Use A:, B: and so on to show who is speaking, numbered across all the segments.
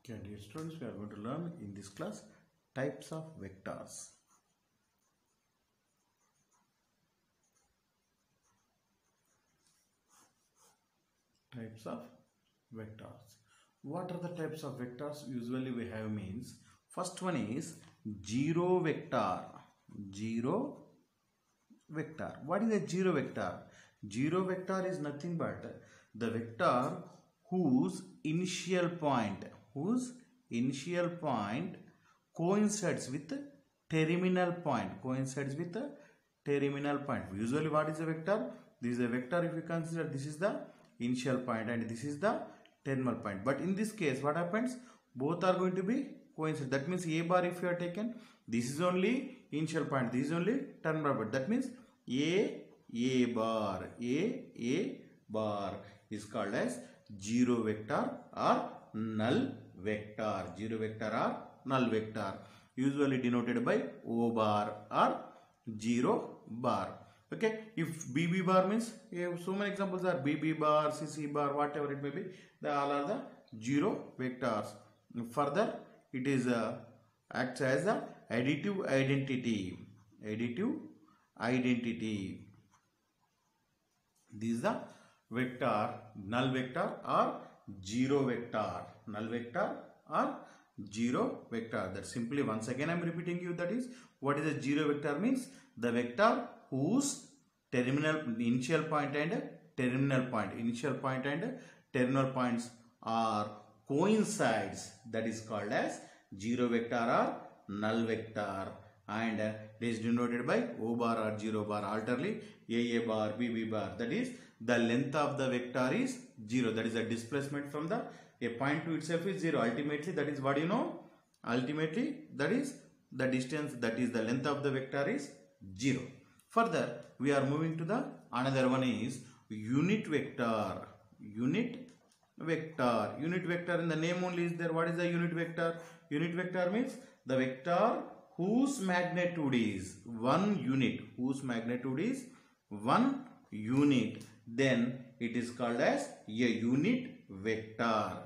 A: Okay, dear students, we are going to learn in this class types of vectors. Types of vectors. What are the types of vectors usually we have means? First one is zero vector. Zero vector. What is a zero vector? Zero vector is nothing but the vector whose initial point coincides with terminal point. Usually what is a vector? This is a vector if you consider this is the initial point and this is the terminal point. But in this case what happens? Both are going to be coincident. That means a bar if you are taken, this is only initial point, this is only terminal point. That means a bar is called as zero vector or null vector. Zero vector or null vector, usually denoted by O bar or zero bar. Okay, if BB bar means so many examples are BB bar, CC bar, whatever it may be, all are the zero vectors. Further, it is acts as a additive identity. This is the vector, null vector or zero vector. That simply once again I am repeating you, that is what is a zero vector means? The vector whose initial point and terminal points are coincides, that is called as zero vector or null vector, and it is denoted by O bar or zero bar, alternately A bar, BB bar. That is the length of the vector is 0. That is the displacement from the a point to itself is 0. Ultimately, that is what you know. Ultimately, that is the distance, that is the length of the vector is 0. Further, we are moving to the another one is unit vector. Unit vector in the name only is there. What is the unit vector? Unit vector means the vector whose magnitude is 1 unit. Then it is called as a unit vector.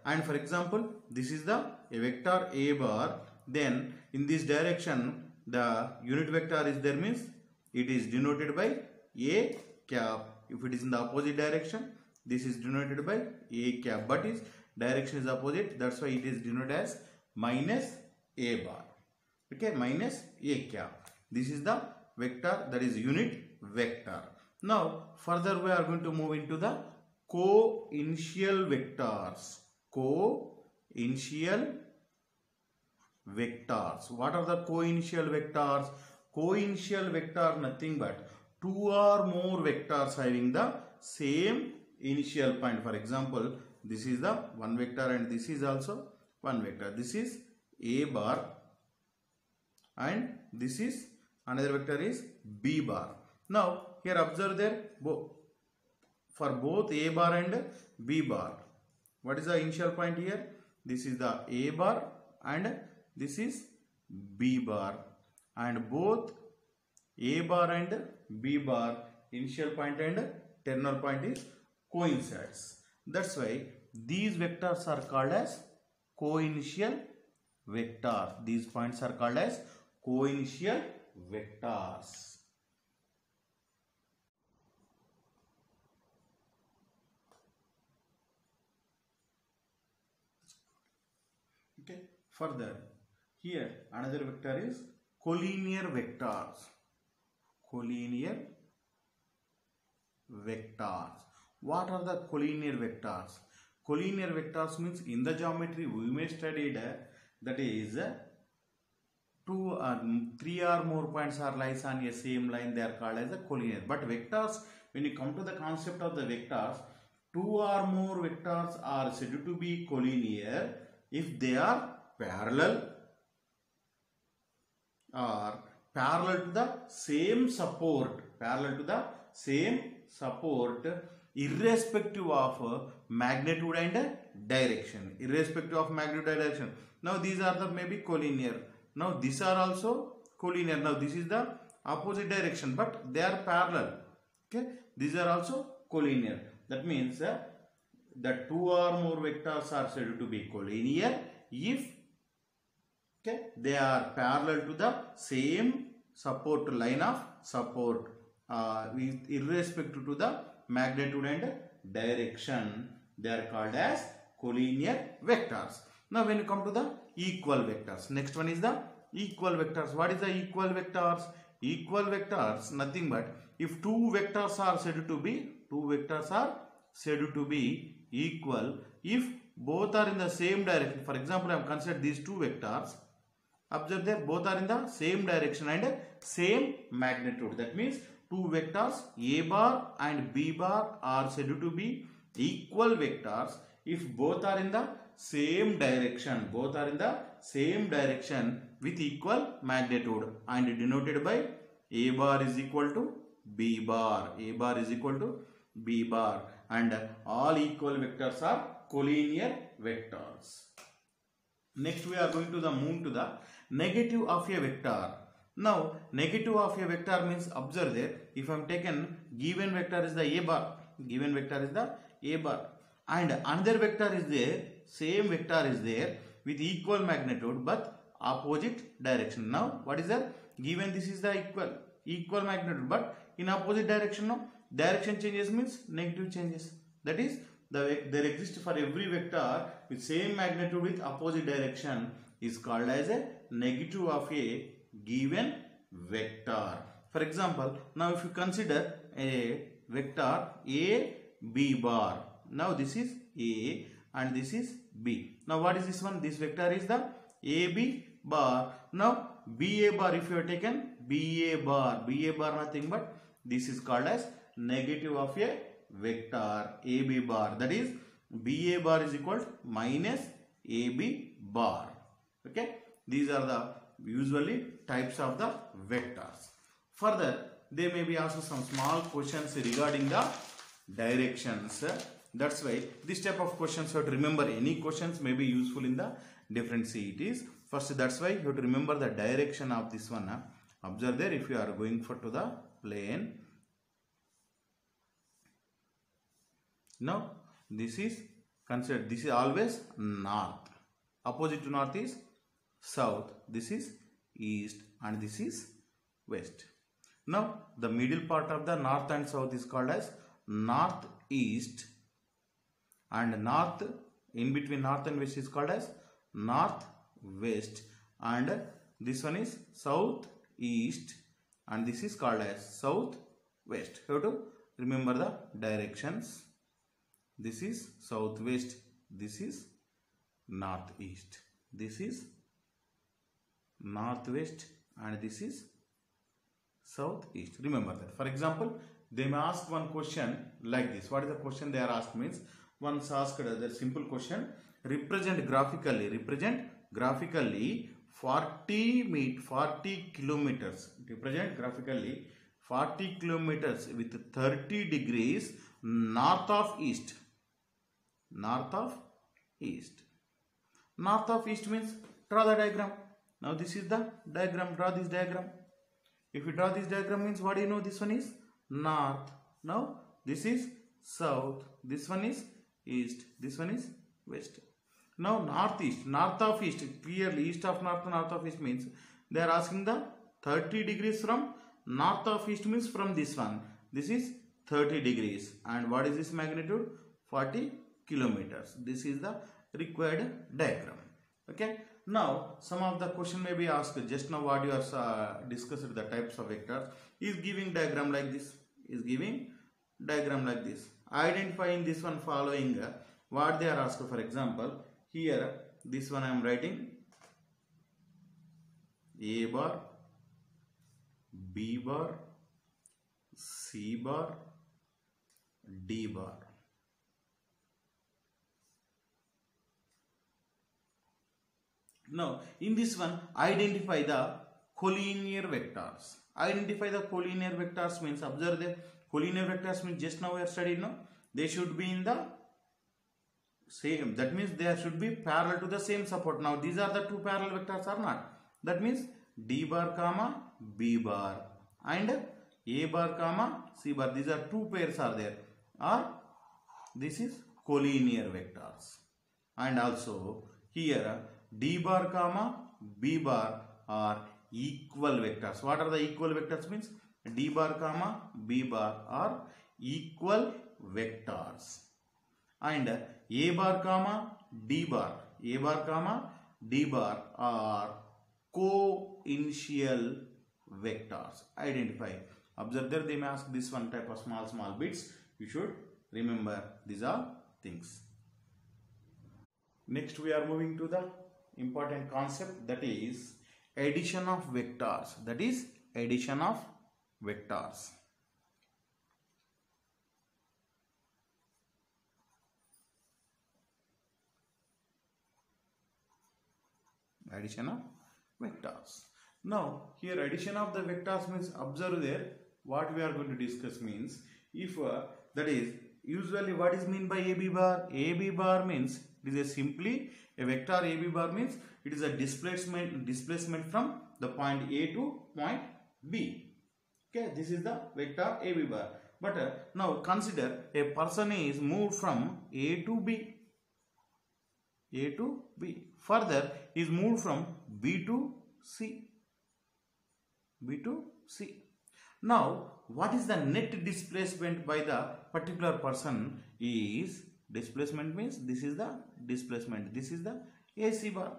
A: And for example, this is the a vector A bar. Then in this direction the unit vector is there, means it is denoted by A cap. If it is in the opposite direction, this is denoted by A cap, but its direction is opposite, that's why it is denoted as minus A bar. Okay, minus A cap. This is the vector, that is unit vector. Now further we are going to move into the co-initial vectors. What are the co-initial vectors? Co-initial vector nothing but two or more vectors having the same initial point. For example, this is the one vector and this is also one vector. This is A bar and this is another vector is B bar. Now here observe there, for both A bar and B bar, what is the initial point here? This is the A bar and this is B bar, and both A bar and B bar initial point and terminal point is coincides. That's why these vectors are called as co-initial vectors. These points are called as co-initial vectors. Okay. Further, here another vector is collinear vectors. What are the collinear vectors? Collinear vectors means in the geometry we may study that is three or more points are lies on a same line, they are called as a collinear. But vectors, when you come to the concept of the vectors, two or more vectors are said to be collinear if they are parallel to the same support, irrespective of magnitude and direction. Now these are the maybe collinear. Now these are also collinear. Now this is the opposite direction, but they are parallel. Okay, these are also collinear. That means the two or more vectors are said to be collinear if they are parallel to the same support line of support with irrespective to the magnitude and direction. They are called as collinear vectors. Now when you come to the equal vectors, next one is the equal vectors. What is the equal vectors? Equal vectors nothing but if two vectors are said to be equal if both are in the same direction. For example, I have considered these two vectors. Observe there, both are in the same direction and same magnitude. That means two vectors A bar and B bar are said to be equal vectors if both are in the same direction. Both are in the same direction with equal magnitude and denoted by A bar is equal to B bar. A bar is equal to B bar, and all equal vectors are collinear vectors. Next we are going to move to the negative of a vector. Now negative of a vector means, observe there, if I am taken given vector is the A bar, given vector is the A bar, and another vector is there, same vector is there with equal magnitude but opposite direction. Now what is that? Given this is the equal magnitude but in opposite direction. No, direction changes means negative changes. That is, there exists for every vector with same magnitude with opposite direction is called as a negative of a given vector. For example, now if you consider a vector A B bar, now this is A and this is B. Now what is this one? This vector is the AB bar. Now BA bar, if you have taken BA bar nothing but this is called as negative of a vector AB bar. That is, BA bar is equal to minus AB bar. Okay, these are the usually types of the vectors. Further, there may be also some small questions regarding the directions. That's why this type of questions you have to remember. Any questions may be useful in the different CETs. First, that's why you have to remember the direction of this one. Observe there, if you are going to the plane. Now this is considered, this is always north. Opposite to north is south. This is east and this is west. Now the middle part of the north and south is called as northeast, and north, in between north and west, is called as northwest, and this one is southeast and this is called as southwest. You have to remember the directions. This is southwest, this is northeast, this is northwest and this is southeast. Remember that. For example, they may ask one question like this. What is the question they are asked means, once asked the simple question, represent graphically 40 kilometers, represent graphically 40 kilometers with 30 degrees north of east. North of east means draw the diagram. Now this is the diagram. Draw this diagram. If you draw this diagram means, what do you know? This one is north. Now this is south. This one is east. This one is west. Now northeast, north of east, clearly east of north, north of east means they are asking the 30 degrees from north of east means from this one. This is 30 degrees. And what is this magnitude? 40 kilometers. This is the required diagram. Okay. Now some of the question may be asked. Just now what you are discussed, the types of vectors, is giving diagram like this. Is giving diagram like this. Identifying this one following what they are asked. For example, here this one I am writing A bar, B bar, C bar, D bar. Now in this one, identify the collinear vectors. Identify the collinear vectors means, observe the collinear vectors means just now we are studying. No, they should be in the same. That means they should be parallel to the same support. Now these are the two parallel vectors or not? That means D bar comma B bar and A bar comma C bar. These are two pairs are there. Or this is collinear vectors. And also here d bar comma b bar are equal vectors. What are the equal vectors means? D bar comma b bar are equal vectors. And a bar comma d bar are co-initial vectors. Identify. Observe there, they may ask this one type of small bits. You should remember these are things. Next we are moving to the important concept, that is addition of vectors. Addition of vectors. Now here addition of the vectors means, observe there, what we are going to discuss means, if that is usually what is mean by AB bar? AB bar means it is simply a vector. AB bar means it is a displacement from the point A to point B. Okay, this is the vector AB bar. But now consider a person is moved from A to B. Further is moved from B to C. Now what is the net displacement by the particular person is, displacement means this is the displacement, this is the AC bar.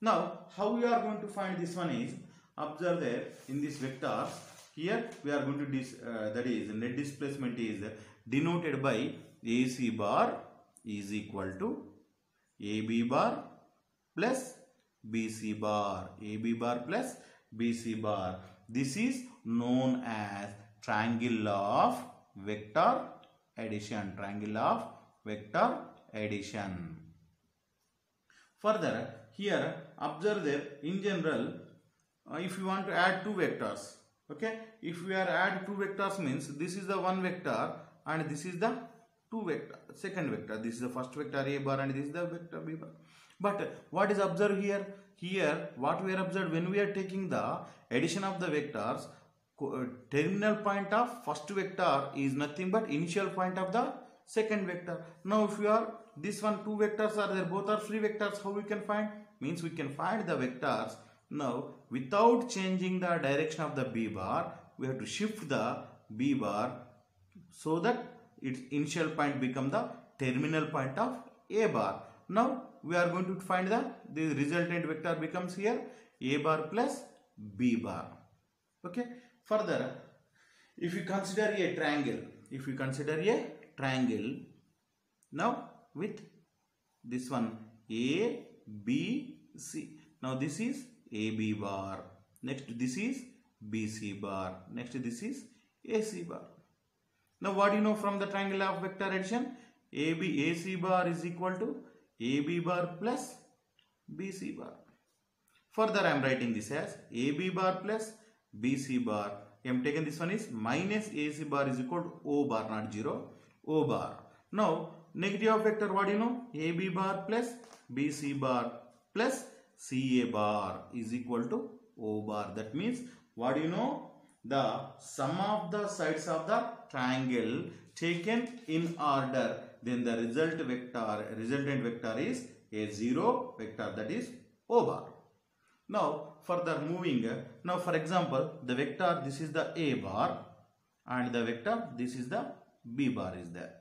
A: Now how we are going to find this one is, observe there in this vector, here we are going to that is net displacement is denoted by AC bar is equal to AB bar plus BC bar. AB bar plus BC bar. This is known as triangle of vector addition. Further, here observe there, in general, if you want to add two vectors, okay, if we are add two vectors means this is the one vector and this is the second vector. This is the first vector A bar and this is the vector B bar. But what is observed here? Here what we are observed, when we are taking the addition of the vectors, terminal point of first vector is nothing but initial point of the second vector. Now if you are this one, two vectors are there, both are free vectors, how we can find? Means we can find the vectors. Now without changing the direction of the B bar, we have to shift the B bar so that its initial point become the terminal point of A bar. Now we are going to find the resultant vector becomes here A bar plus B bar. Okay. Further, if you consider a triangle, now with this one A, B, C. Now this is AB bar. Next this is BC bar. Next this is AC bar. Now what do you know from the triangle of vector addition? AC bar is equal to AB bar plus BC bar. Further I am writing this as AB bar plus BC bar. I am taken this one is minus AC bar is equal to O bar, not 0, O bar. Now negative of vector, what do you know? AB bar plus BC bar plus CA bar is equal to O bar. That means what do you know? The sum of the sides of the triangle taken in order, then the resultant vector is a 0 vector, that is O bar. Now further moving, now for example the vector, this is the A bar and the vector, this is the B bar is there.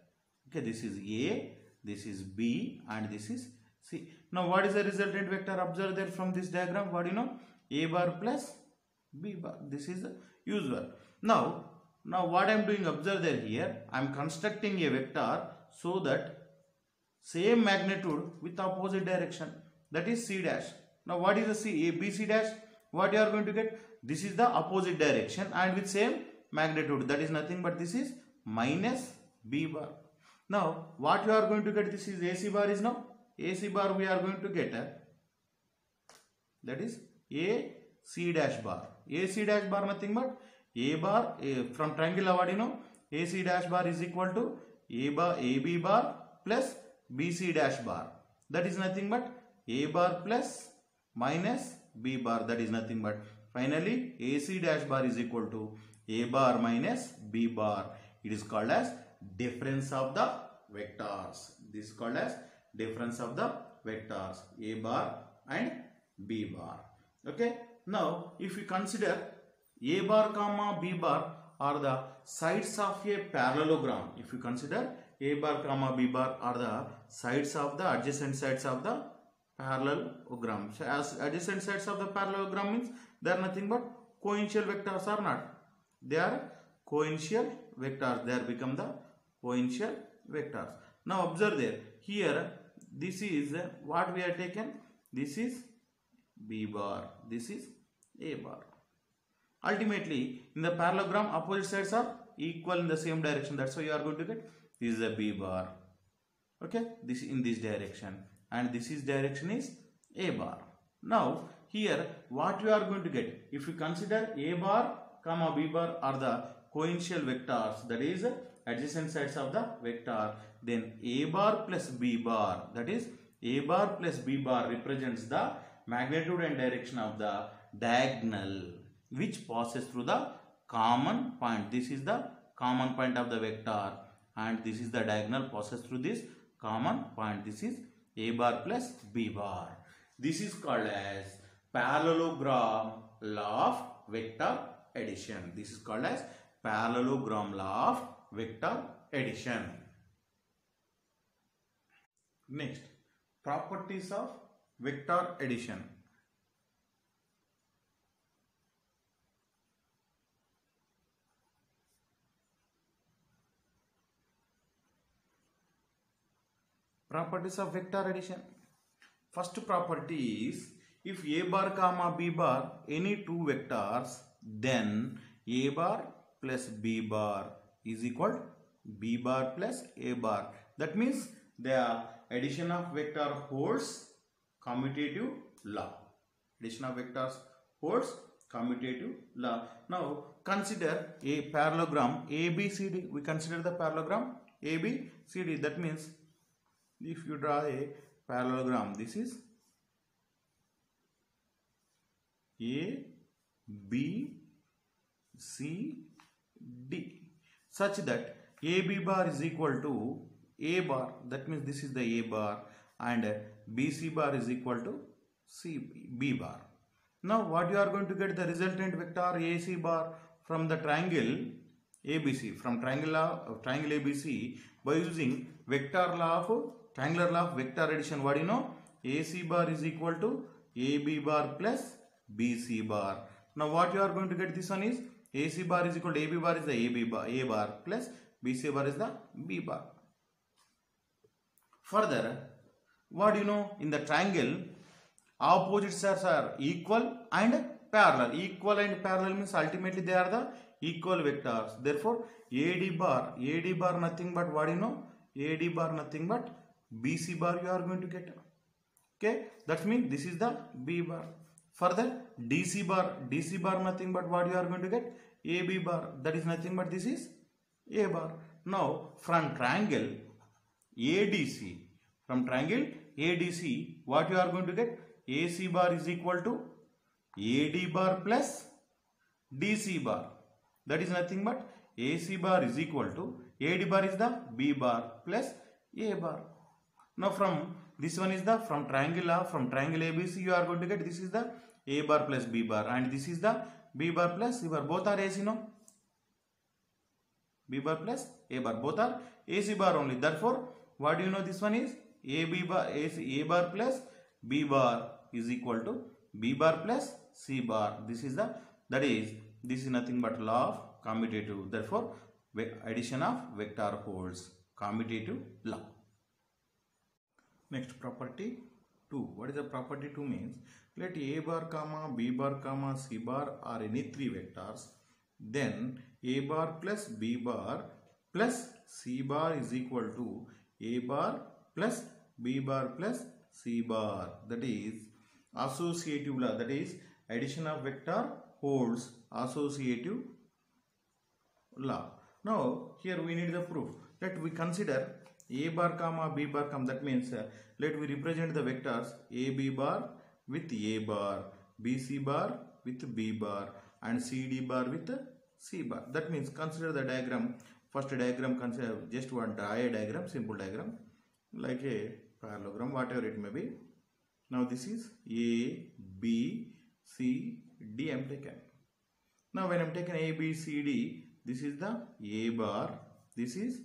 A: Okay, this is A, this is B and this is C. Now what is the resultant vector? Observe there from this diagram, what do you know? A bar plus B bar. This is the usual. Now what I am doing, observe there, here I am constructing a vector so that same magnitude with opposite direction, that is C dash. Now what is the C? A, B, C dash? What you are going to get? This is the opposite direction and with same magnitude, that is nothing but this is minus B bar. Now what you are going to get? This is AC bar is now. AC bar we are going to get that is A C dash bar. AC dash bar nothing but A bar from triangle, what do you know? AC dash bar is equal to AB bar plus BC dash bar. That is nothing but A bar plus minus B bar, that is nothing but finally AC dash bar is equal to A bar minus B bar. It is called as difference of the vectors. This is called as difference of the vectors A bar and B bar. Okay. Now, if we consider A bar comma B bar are the sides of a parallelogram. If you consider A bar comma B bar are the sides of the adjacent sides of the parallelogram. So, as adjacent sides of the parallelogram means they are nothing but coinitial vectors or not. They are coinitial vectors. They are become the coinitial vectors. Now observe there. Here this is what we have taken. This is B bar. This is A bar. Ultimately, in the parallelogram, opposite sides are equal in the same direction. That's why you are going to get this is a B bar. Okay, this in this direction, and this is direction is A bar. Now here what you are going to get, if you consider A bar comma B bar are the coinitial vectors, that is adjacent sides of the vector, then A bar plus B bar, that is A bar plus B bar represents the magnitude and direction of the diagonal which passes through the common point. This is the common point of the vector, and this is the diagonal passes through this common point. This is A bar plus B bar. This is called as parallelogram law of vector addition. This is called as parallelogram law of vector addition. Next, properties of vector addition. Properties of vector addition. First property is, if A bar comma B bar any two vectors, then A bar plus B bar is equal to B bar plus A bar. That means the addition of vector holds commutative law. Addition of vectors holds commutative law. Now consider a parallelogram ABCD. We consider the parallelogram ABCD. That means if you draw a parallelogram, this is A, B, C, D, such that AB bar is equal to A bar. That means this is the A bar, and BC bar is equal to B bar. Now what you are going to get the resultant vector AC bar from the triangle ABC, from triangle ABC, by using vector law of triangular law of vector addition. What do you know? AC bar is equal to AB bar plus BC bar. Now what you are going to get, this one is AC bar is equal to AB bar is the A bar plus BC bar is the B bar. Further, what do you know? In the triangle, opposite sides are equal and parallel. Equal and parallel means ultimately they are the equal vectors. Therefore, AD bar nothing but what do you know? AD bar nothing but BC bar you are going to get. Okay, that means this is the B bar. Further, DC bar nothing but what you are going to get? AB bar, that is nothing but this is A bar. Now from triangle ADC, what you are going to get? AC bar is equal to AD bar plus DC bar, that is nothing but AC bar is equal to AD bar is the B bar plus A bar. Now from this one is the from triangle ABC you are going to get this is the A bar plus B bar, and this is the B bar plus C bar. Both are AC, no? B bar plus A bar, both are AC bar only. Therefore, what do you know? This one is A bar plus B bar is equal to B bar plus C bar. This is nothing but law of commutative. Therefore, addition of vector holds commutative law. Next, property 2. What is the property 2 means? Let A bar comma B bar comma C bar are any three vectors, then A bar plus B bar plus C bar is equal to A bar plus B bar plus C bar. That is associative law. That is addition of vector holds associative law. Now here we need the proof. Let we consider A bar comma B bar comma, that means let we represent the vectors AB bar with A bar, BC bar with B bar, and CD bar with C bar. That means consider the diagram. First diagram, consider just one draw a diagram, simple diagram. like a parallelogram, whatever it may be. Now this is A, B, C, D I am taken. Now when I am taken A, B, C, D, this is the A bar, this is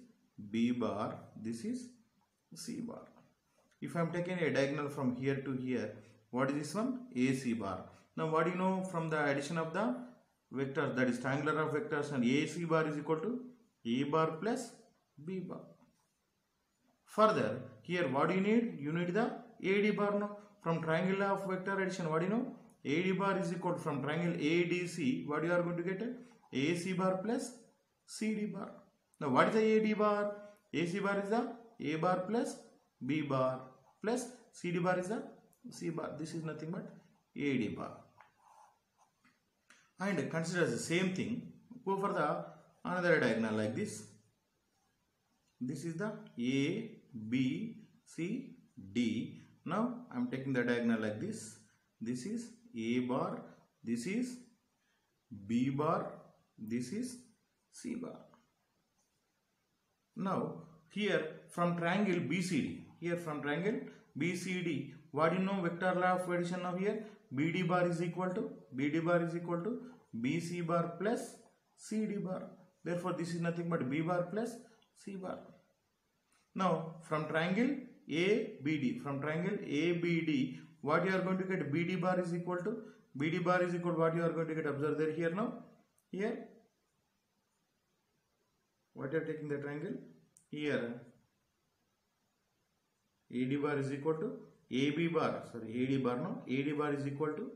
A: B bar, this is C bar. If I am taking a diagonal from here to here, what is this one? AC bar. Now what do you know from the addition of the vectors, that is triangular of vectors, and AC bar is equal to A bar plus B bar. Further, here what do you need? You need the AD bar now. From triangle of vector addition, what do you know? AD bar is equal to, from triangle ADC, what you are going to get? AC bar plus CD bar. Now what is the AD bar? AC bar is the A bar plus B bar plus CD bar is the C bar. This is nothing but AD bar. And consider the same thing. Go for the another diagonal like this. This is the A, B, C, D. Now I am taking the diagonal like this. This is A bar, this is B bar, this is C bar. Now here from triangle BCD, what do you know vector law of addition now here? BD bar is equal to BC bar plus CD bar. Therefore this is nothing but B bar plus C bar. Now from triangle ABD, what you are going to get? BD bar is equal to what you are going to get? Observe there here now. Here what you are taking the triangle? Here AD bar is equal to AB bar, AD bar no, AD bar is equal to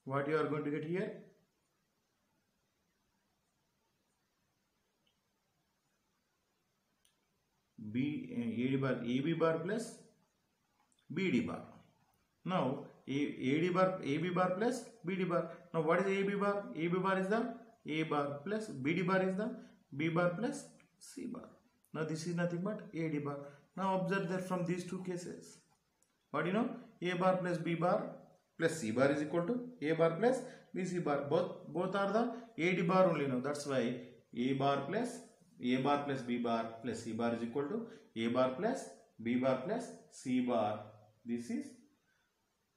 A: what you are going to get here? AD bar, AB bar plus BD bar. Now AB bar plus BD bar. Now what is AB bar? AB bar is the A bar plus BD bar is the B bar plus C bar. Now this is nothing but AD bar. Now observe that from these two cases, what do you know? A bar plus B bar plus C bar is equal to A bar plus BC bar. Both are the AD bar only now. That's why A bar plus B bar plus C bar is equal to A bar plus B bar plus C bar. This is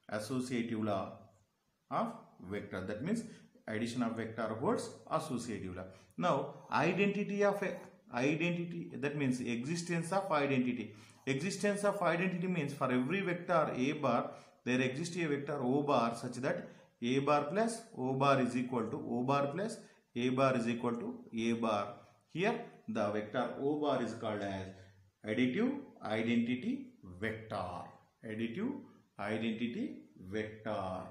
A: associative law of vector. That means addition of vector holds associative law. Now identity, that means existence of identity. Existence of identity means for every vector A bar there exists a vector O bar such that A bar plus O bar is equal to O bar plus A bar is equal to A bar. Here the vector O bar is called as additive identity vector. Additive identity vector.